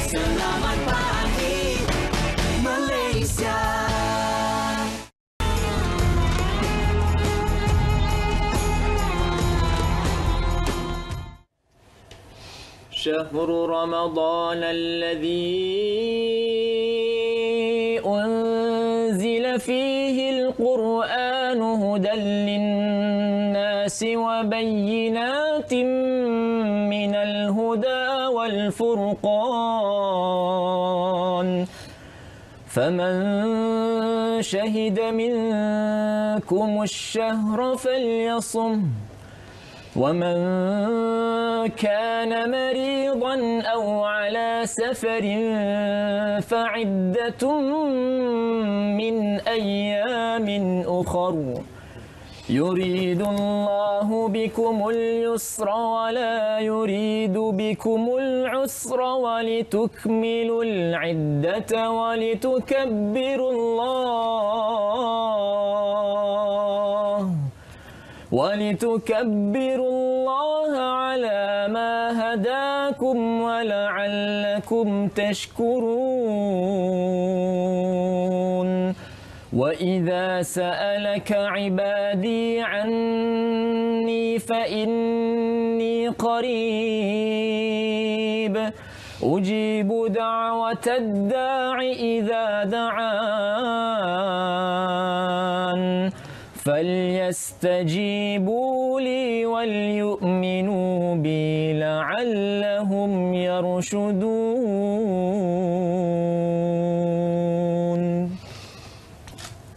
Selamat pagi Malaysia. شهر رمضان الذي أنزل فيه القرآن هدى للناس وبينات من الهدى والفرقان فمن شهد منكم الشهر فليصم ومن كان مريضا أو على سفر فعدة من أيام أخر يريد الله بكم اليسر ولا يريد بكم العسر ولتكملوا العدة ولتكبروا الله على ما هداكم ولعلكم تشكرون وإذا سألك عبادي عني فإني قريب أجيب دعوة الداع إذا دعان فليستجيبوا لي وليؤمنوا بي لعلهم يرشدون.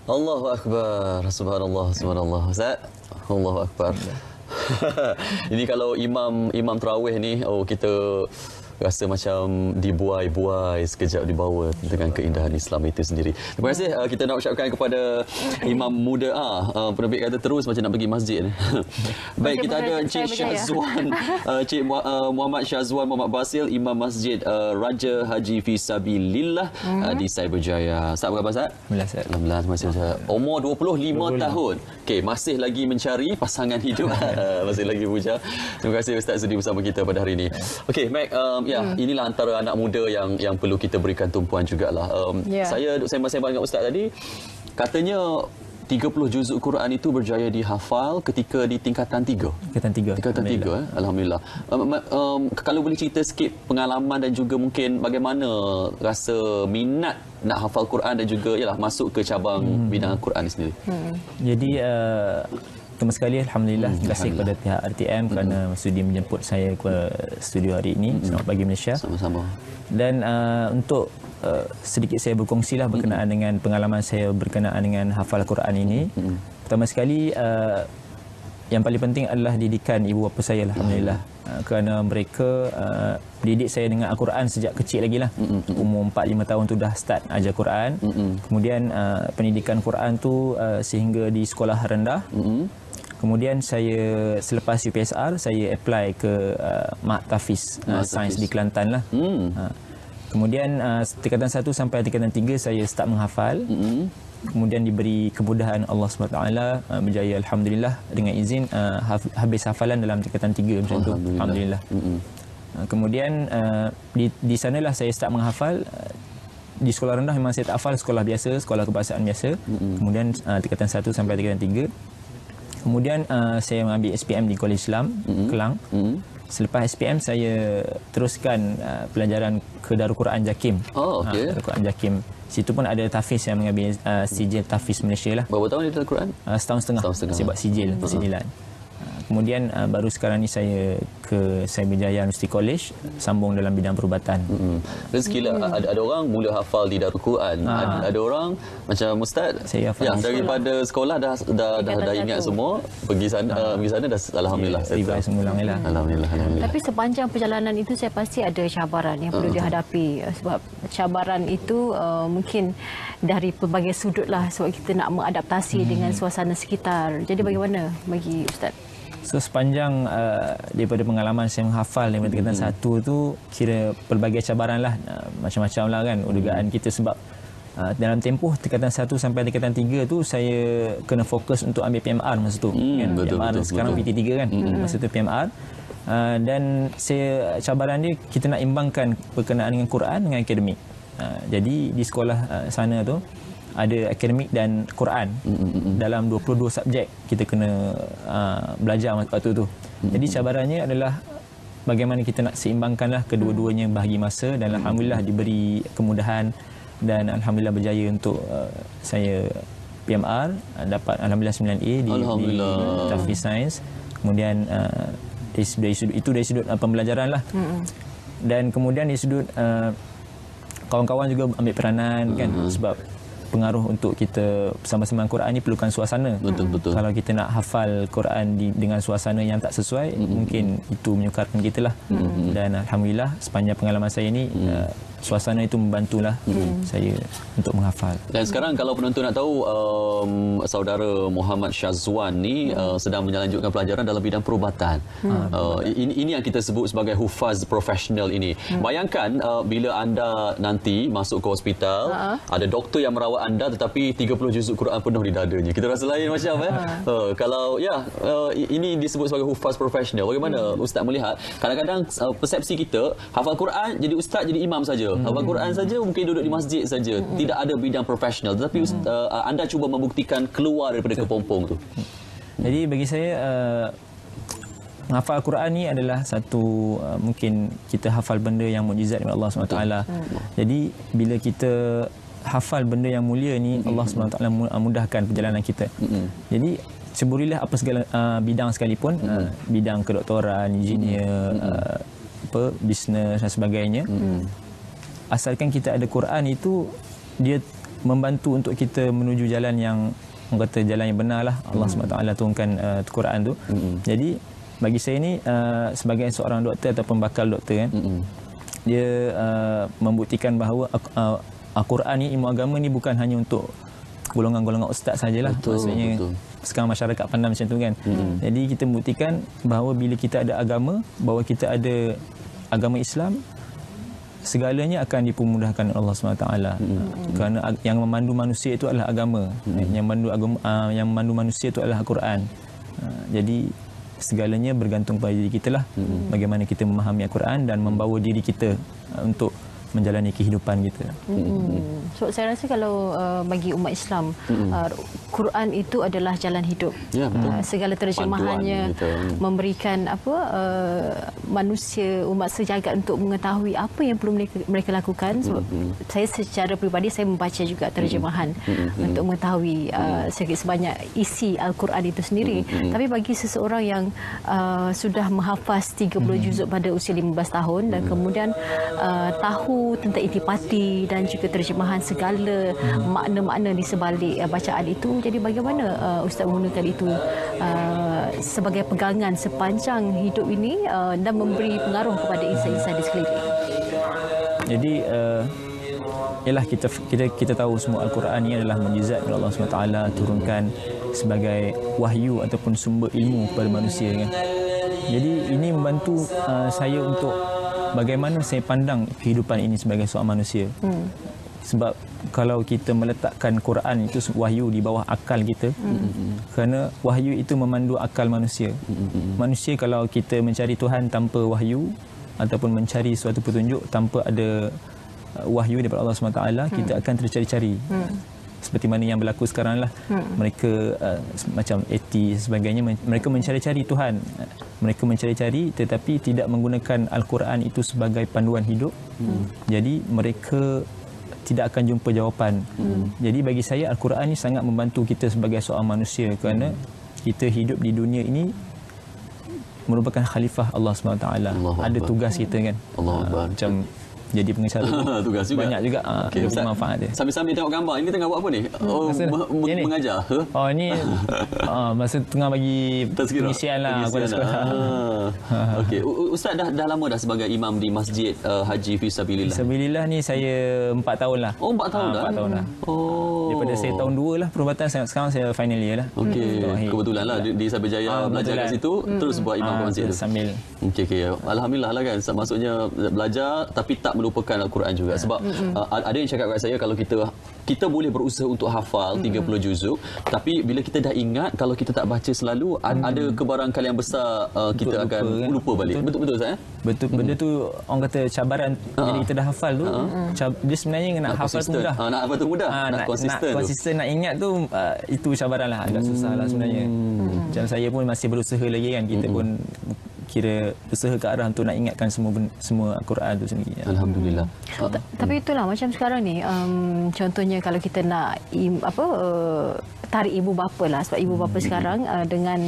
Allahu Akbar. Subhanallah, subhanallah. Ustaz, Allahu Akbar. Ini kalau imam tarawih ni, kita rasa macam dibuai-buai sekejap di bawah dengan keindahan Islam itu sendiri. Terima kasih kita nak ucapkan kepada imam muda penerbit kata terus macam nak pergi masjid ni. Baik, kita ada Encik Syazwan, Encik Muhammad Syazwan Muhammad Basil, Imam Masjid Raja Haji Fisabilillah di Cyberjaya. Ustaz, apa khabar Ustaz? Alhamdulillah. Alhamdulillah, terima kasih Ustaz. Umur 25 tahun. Okey, masih lagi mencari pasangan hidup. Masih lagi bujang. Terima kasih Ustaz sudi bersama kita pada hari ini. Okey, Mac, inilah antara anak muda yang perlu kita berikan tumpuan jugalah. Saya duk sembang-sembang dengan Ustaz tadi, katanya 30 juzuk Quran itu berjaya dihafal ketika di tingkatan 3. Tingkatan 3. Alhamdulillah. Kalau boleh cerita sikit pengalaman dan juga mungkin bagaimana rasa minat nak hafal Quran dan juga masuk ke cabang bidang Quran ini sendiri. Jadi pertama sekali alhamdulillah terima kasih kepada pihak RTM kerana sudi menjemput saya ke studio hari ini. Selamat pagi Malaysia. Sama-sama. Dan untuk sedikit saya berkongsilah berkenaan dengan pengalaman saya berkenaan dengan hafal Quran ini. Pertama sekali yang paling penting adalah didikan ibu bapa saya alhamdulillah. Kerana mereka didik saya dengan Al-Quran sejak kecil lagi lah. Umur 4-5 tahun tu dah start ajar Quran. Kemudian pendidikan Quran tu sehingga di sekolah rendah. Kemudian saya selepas UPSR saya apply ke Mak Tafiz Sains di Kelantan lah. Kemudian tingkatan 1 sampai tingkatan 3 saya start menghafal. Kemudian diberi kemudahan Allah SWT berjaya alhamdulillah dengan izin habis hafalan dalam tingkatan 3 macam tu alhamdulillah. Kemudian di sanalah saya start menghafal. Di sekolah rendah memang saya tak hafal, sekolah biasa, sekolah kebangsaan biasa. Kemudian tingkatan 1 sampai tingkatan 3. Kemudian saya mengambil SPM di Kolej Islam Kelang. Selepas SPM saya teruskan pelajaran ke Darul Quran Jakim. Darul Quran Jakim. Situ pun ada tahfiz yang mengambil sijil tahfiz Malaysia lah. Berapa tahun di Darul Quran? Setahun setengah. Saya buat sijilan. Kemudian baru sekarang ni saya ke Cyberjaya University College sambung dalam bidang perubatan. Rezekilah ada orang mula hafal di Darul Quran. Ada orang macam Ustaz daripada sekolah dah ingat semua, pergi sana dah alhamdulillah revise mengulang lah. Alhamdulillah. Tapi sepanjang perjalanan itu saya pasti ada cabaran yang perlu dihadapi. Sebab cabaran itu mungkin dari pelbagai sudut lah, sebab kita nak mengadaptasi dengan suasana sekitar. Jadi bagaimana bagi Ustaz? So sepanjang daripada pengalaman saya menghafal daripada tingkatan 1 tu, kira pelbagai cabaran lah, macam-macam lah kan dugaan kita. Sebab dalam tempoh tingkatan 1 sampai tingkatan 3 tu saya kena fokus untuk ambil PMR masa tu kan? Betul, PMR betul, sekarang betul. PT3 kan. Masa tu PMR Dan cabaran dia kita nak imbangkan berkenaan dengan Quran dengan akademik. Jadi di sekolah sana tu ada akademik dan Quran. Dalam 22 subjek kita kena belajar waktu tu. Jadi cabarannya adalah bagaimana kita nak seimbangkanlah kedua-duanya bahagi masa, dan alhamdulillah diberi kemudahan dan alhamdulillah berjaya untuk saya PMR, dapat alhamdulillah 9A di Tahfiz Sains. Kemudian dari sudut pembelajaran lah. Dan kemudian dari sudut kawan-kawan juga ambil peranan kan, sebab pengaruh untuk kita bersama-sama Quran ni perlukan suasana. Betul. Kalau kita nak hafal Quran dengan suasana yang tak sesuai, mungkin itu menyukarkan kita lah. Dan alhamdulillah sepanjang pengalaman saya ni suasana itu membantulah saya untuk menghafal. Dan sekarang kalau penonton nak tahu, saudara Muhammad Syazwan ni sedang melanjutkan pelajaran dalam bidang perubatan. Ini yang kita sebut sebagai hufaz profesional ini. Bayangkan bila anda nanti masuk ke hospital, ada doktor yang merawat anda tetapi 30 juzuk Quran penuh di dadanya. Kita rasa lain macam kalau ini disebut sebagai hufaz profesional. Bagaimana ustaz melihat kadang-kadang persepsi kita hafal Quran jadi ustaz, jadi imam saja. Hafal Quran saja, mungkin duduk di masjid saja, tidak ada bidang profesional. Tetapi anda cuba membuktikan keluar daripada kepompong tu. Jadi bagi saya menghafal Quran ni adalah satu mungkin kita hafal benda yang mukjizat daripada Allah SWT. Jadi bila kita hafal benda yang mulia ni, Allah SWT mudahkan perjalanan kita. Jadi ceburilah apa segala bidang sekalipun, bidang kedoktoran, engineer, bisnes dan sebagainya. Asalkan kita ada Quran, itu dia membantu untuk kita menuju jalan yang orang kata jalan yang benar lah. Allah SWT turunkan Quran tu. Jadi bagi saya ni sebagai seorang doktor ataupun bakal doktor kan, dia membuktikan bahawa Al-Quran ni, ilmu agama ni bukan hanya untuk golongan-golongan ustaz sajalah. Maksudnya sekarang masyarakat pandang macam tu kan. Jadi kita membuktikan bahawa bila kita ada agama, bahawa kita ada agama Islam, segalanya akan dipermudahkan Allah SWT. Kerana yang memandu manusia itu adalah agama. Yang memandu manusia itu adalah Al-Quran. Jadi segalanya bergantung pada diri kita lah. Bagaimana kita memahami Al-Quran dan membawa diri kita untuk menjalani kehidupan kita. So saya rasa kalau bagi umat Islam, Quran itu adalah jalan hidup. Ya, betul. Segala terjemahannya memberikan manusia, umat sejagat untuk mengetahui apa yang perlu mereka lakukan. Sebab saya secara peribadi saya membaca juga terjemahan untuk mengetahui sedikit sebanyak isi Al-Quran itu sendiri. Tapi bagi seseorang yang sudah menghafaz 30 juzuk pada usia 15 tahun dan kemudian tahu tentang intipati dan juga terjemahan segala makna-makna di sebalik bacaan itu, jadi bagaimana Ustaz menggunakan itu sebagai pegangan sepanjang hidup ini dan memberi pengaruh kepada insan-insan di sekeliling? Jadi ialah kita tahu semua Al-Quran ini adalah mukjizat yang Allah SWT turunkan sebagai wahyu ataupun sumber ilmu kepada manusia kan. Jadi ini membantu saya untuk bagaimana saya pandang kehidupan ini sebagai seorang manusia. Sebab kalau kita meletakkan Quran itu wahyu di bawah akal kita, kerana wahyu itu memandu akal manusia. Manusia kalau kita mencari Tuhan tanpa wahyu ataupun mencari suatu petunjuk tanpa ada wahyu daripada Allah SWT, kita akan tercari-cari. Seperti mana yang berlaku sekarang lah. Mereka macam ateis sebagainya, mereka mencari-cari Tuhan. Mereka mencari-cari tetapi tidak menggunakan Al-Quran itu sebagai panduan hidup. Jadi mereka tidak akan jumpa jawapan. Jadi bagi saya Al-Quran ini sangat membantu kita sebagai seorang manusia, kerana kita hidup di dunia ini merupakan khalifah Allah SWT. Ada tugas kita kan. Macam jadi pengacara tugas juga. Banyak juga manfaat dia. Sambil-sambil tengok gambar, ini tengah buat apa ni? Mengajar. Ni masa tengah bagi pengisian lah kepada sekolah. Okey, Ustaz dah lama dah sebagai imam di Masjid Haji Fisabilillah. Fisabilillah ni saya 4 tahun lah. 4 tahun dah. 4 tahun dah. Daripada saya tahun 2 lah perubatan, sekarang saya final year lah. Okey, kebetulan lah di Cyberjaya belajar kat situ, terus buat imam masjid tu. Sambil. Okey. Alhamdulillah lah kan. Maksudnya belajar tapi tak melupakan Al-Quran juga. Sebab ada yang cakap kat saya, kalau kita boleh berusaha untuk hafal 30 juzuk, tapi bila kita dah ingat, kalau kita tak baca selalu, ada kebarangkalian besar kita akan lupa balik. Betul-betul Ustaz? Betul, benda tu orang kata cabaran bila kita dah hafal tu, dia sebenarnya nak hafal tu mudah. Nak hafal tu mudah, nak konsisten. Nak konsisten, nak ingat tu itu cabaran lah, agak susah lah sebenarnya. Macam saya pun masih berusaha lagi kan, kita pun kira usaha ke arah untuk nak ingatkan semua Al-Quran tu sendiri. Alhamdulillah. Tapi itulah macam sekarang ni, contohnya kalau kita nak tarik ibu bapa lah, sebab ibu bapa sekarang dengan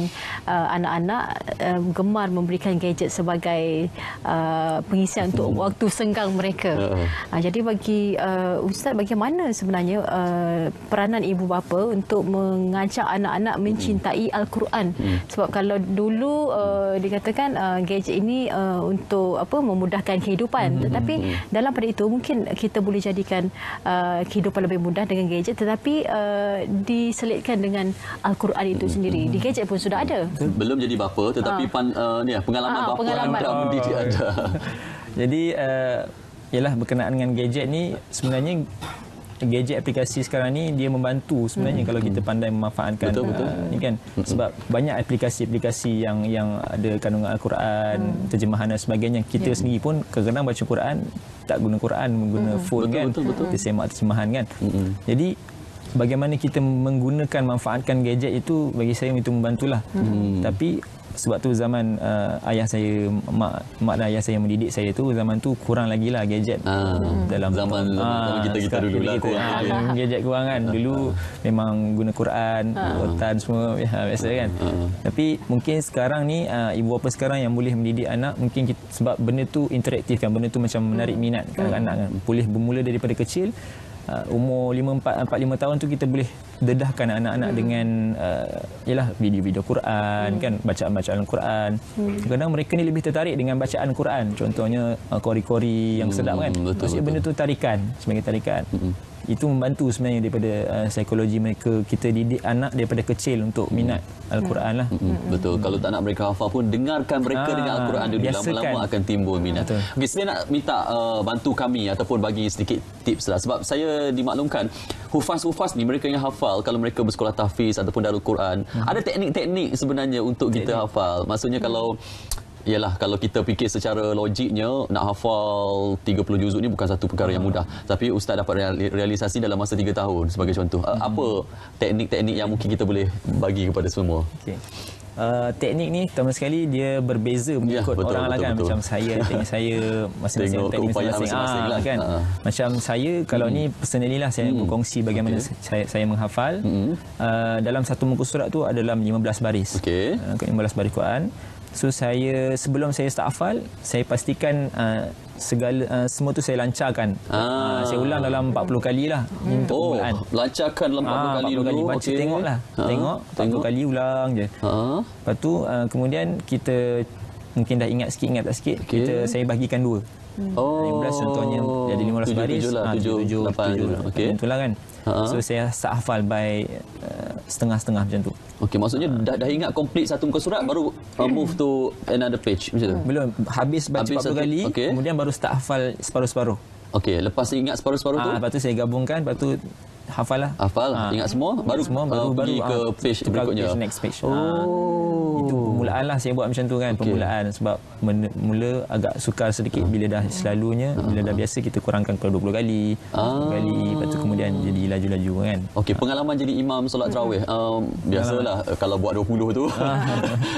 anak-anak gemar memberikan gadget sebagai pengisian untuk waktu senggang mereka. Jadi bagi Ustaz, bagaimana sebenarnya peranan ibu bapa untuk mengajak anak-anak mencintai Al-Quran? Sebab kalau dulu dikatakan gadget ini untuk memudahkan kehidupan, tetapi dalam pada itu mungkin kita boleh jadikan kehidupan lebih mudah dengan gadget, tetapi diselitkan dengan Al-Quran itu sendiri. Di gadget pun sudah ada. Belum jadi bapa, tetapi pengalaman bapa anda mendidik anda. Jadi ialah berkenaan dengan gadget ni, sebenarnya gadget aplikasi sekarang ni dia membantu sebenarnya kalau kita pandai memanfaatkan ni kan, sebab banyak aplikasi-aplikasi yang ada kandungan Al-Quran, terjemahan dan sebagainya. Kita sendiri pun kadang-kadang baca Quran tak guna Quran, guna phone kan, kita semak terjemahan kan. Jadi bagaimana kita menggunakan, manfaatkan gadget itu, bagi saya itu membantulah. Tapi sebab tu zaman ayah saya, mak dan ayah saya mendidik saya tu, zaman tu kurang lagi lah gadget dalam zaman kita dulu lah gadget kurang kan. Dulu memang guna Quran, rotan semua biasa kan. Tapi mungkin sekarang ni ibu bapa sekarang yang boleh mendidik anak, mungkin sebab benda tu interaktif kan, benda tu macam menarik minat anak-anak kan. Boleh bermula daripada kecil, umur 4-5 tahun tu kita boleh dedahkan anak-anak dengan ialah video-video Quran kan, bacaan-bacaan Quran. Kadang mereka ni lebih tertarik dengan bacaan Quran, contohnya kori-kori yang sedap kan. Maksudnya benda tu tarikan, sebagai tarikan. Itu membantu sebenarnya daripada psikologi mereka. Kita didik anak daripada kecil untuk minat Al-Quran lah. Betul. Kalau tak nak mereka hafal pun, dengarkan mereka dengan Al-Quran dulu. Lama-lama akan timbul minat. Okey, saya nak minta bantu kami ataupun bagi sedikit tips lah. Sebab saya dimaklumkan hufaz-hufaz ni, mereka yang hafal, kalau mereka bersekolah tahfiz ataupun Darul Quran, ada teknik-teknik sebenarnya untuk kita hafal. Maksudnya kalau kita fikir secara logiknya, nak hafal 30 juzuk ni bukan satu perkara yang mudah. Tapi Ustaz dapat realisasi dalam masa 3 tahun sebagai contoh. Apa teknik-teknik yang mungkin kita boleh bagi kepada semua? Teknik ni pertama sekali dia berbeza mengikut orang lah kan. Macam saya, teknik saya masing-masing, teknik masing-masing lah kan. Macam saya, kalau ni personally lah, saya berkongsi bagaimana saya menghafal. Dalam satu muka surat tu ada dalam 15 baris. 15 baris Quran. So sebelum saya start hafal, saya pastikan semua tu saya lancarkan. Saya ulang dalam 40 kali lah untuk permulaan. Lancarkan dalam 40 kali dulu. Baca tengoklah. Tengok 40 kali ulang je. Lepas tu kemudian kita mungkin dah ingat tak sikit, saya bagikan 2. 15 contohnya jadi 15 baris, 7 itulah kan. So saya start hafal by setengah-setengah macam tu. Okey, maksudnya dah ingat complete satu muka surat, baru move to another page macam tu. Belum, habis baca 40 kali, kemudian baru start hafal separuh-separuh. Okey, lepas ingat separuh-separuh tu, lepas tu saya gabungkan, lepas tu hafal lah. Ingat semua, baru pergi ke page berikutnya. Next page. Itu permulaan lah saya buat macam tu kan, permulaan. Sebab mula agak sukar sedikit bila dah selalunya, bila dah biasa kita kurangkan ke 20 kali, 10 kali, lepas tu kemudian jadi laju-laju kan. Okey, pengalaman jadi imam solat tarawih. Biasalah kalau buat 20 tu,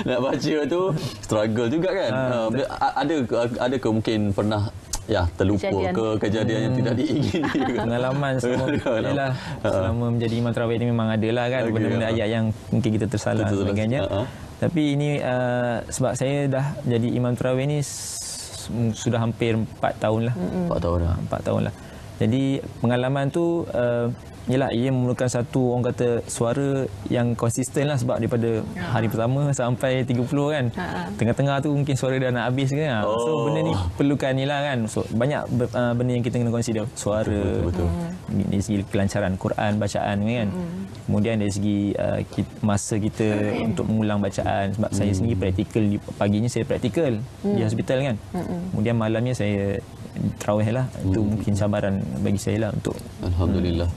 nak baca tu struggle juga kan. Ada ke mungkin pernah terlupa ke kejadian yang tidak diingini? Pengalaman selama menjadi imam tarawih ni memang ada lah kan, benda-benda ayat yang mungkin kita tersalah dan sebagainya. Tapi ini sebab saya dah jadi imam tarawih ni sudah hampir 4 tahun lah. 4 tahun lah. Jadi pengalaman tu ia memerlukan satu, orang kata, suara yang konsisten lah. Sebab daripada hari pertama sampai 30 kan, tengah-tengah tu mungkin suara dah nak habis kan. So benda ni perlukan ni lah kan. So banyak benda yang kita kena consider. Suara, dari segi kelancaran Quran, bacaan kan. Kemudian dari segi masa kita untuk mengulang bacaan. Sebab saya sendiri praktikal, paginya saya praktikal di hospital kan. Kemudian malamnya saya tarawih lah. Itu mungkin cabaran bagi saya lah untuk Alhamdulillah.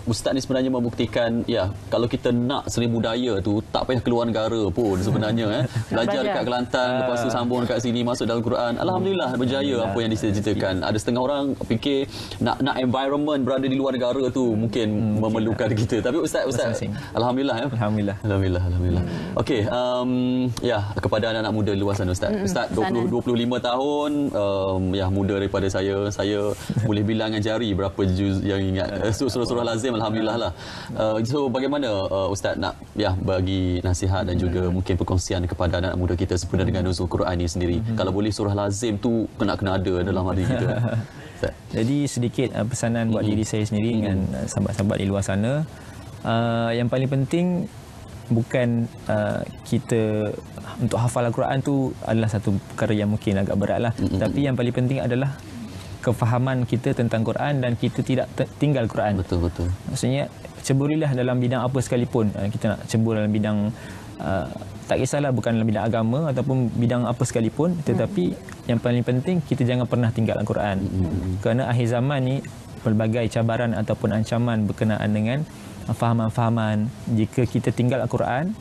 Ustaz ni sebenarnya membuktikan ya kalau kita nak seni budaya tu tak payah keluar negara pun sebenarnya belajar dekat Kelantan lepas tu sambung dekat sini masuk dalam Quran. Alhamdulillah berjaya apa yang diceritakan. Ada setengah orang fikir nak environment berada di luar negara tu mungkin memerlukan kita. Tapi Ustaz alhamdulillah ya. Alhamdulillah. Okey, ya kepada anak-anak muda luar sana Ustaz 25 tahun ya muda daripada saya boleh bilang dengan jari berapa juz yang ingat surah-surah lazim alhamdulillah lah. So bagaimana Ustaz nak ya bagi nasihat dan juga mungkin perkongsian kepada anak muda kita sebenarnya dengan nuzul Quran ini sendiri. Kalau boleh surah lazim tu kena ada dalam hati kita. Jadi sedikit pesanan buat diri saya sendiri dengan sahabat-sahabat di luar sana. Yang paling penting bukan kita untuk hafal Al-Quran tu adalah satu perkara yang mungkin agak berat lah. Tapi yang paling penting adalah kefahaman kita tentang Quran dan kita tidak tinggal Quran. Betul. Maksudnya ceburilah dalam bidang apa sekalipun. Kita nak cebur dalam bidang tak kisahlah bukan dalam bidang agama ataupun bidang apa sekalipun, tetapi yang paling penting kita jangan pernah tinggal Al-Quran. Kerana akhir zaman ni pelbagai cabaran ataupun ancaman berkenaan dengan fahaman-fahaman. Jika kita tinggal Al-Quran,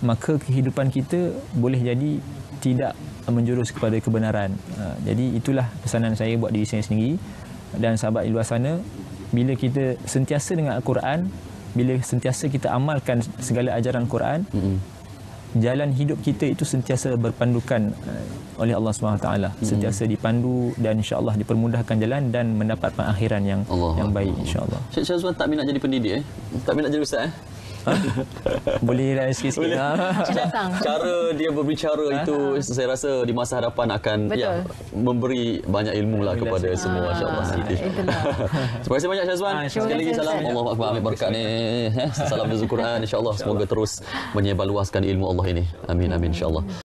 maka kehidupan kita boleh jadi tidak menjurus kepada kebenaran. Jadi itulah pesanan saya buat diri saya sendiri dan sahabat di luar sana. Bila kita sentiasa dengan Al-Quran, bila sentiasa kita amalkan segala ajaran Quran, jalan hidup kita itu sentiasa berpandukan oleh Allah SWT. Sentiasa dipandu dan insya-Allah dipermudahkan jalan dan mendapat pengakhiran yang baik insya-Allah. Syekh Syazwan tak minat jadi pendidik Tak minat jadi ustaz Boleh lah sikit-sikit. Cara dia berbicara itu saya rasa di masa hadapan akan ya memberi banyak ilmu lah kepada semua insya-Allah. Terima kasih banyak Syazwan. Sekali lagi salam Allahu akbar, ambil berkat ni. Salam nuzul Quran insya-Allah, semoga terus menyebarluaskan ilmu Allah ini. Amin insya-Allah.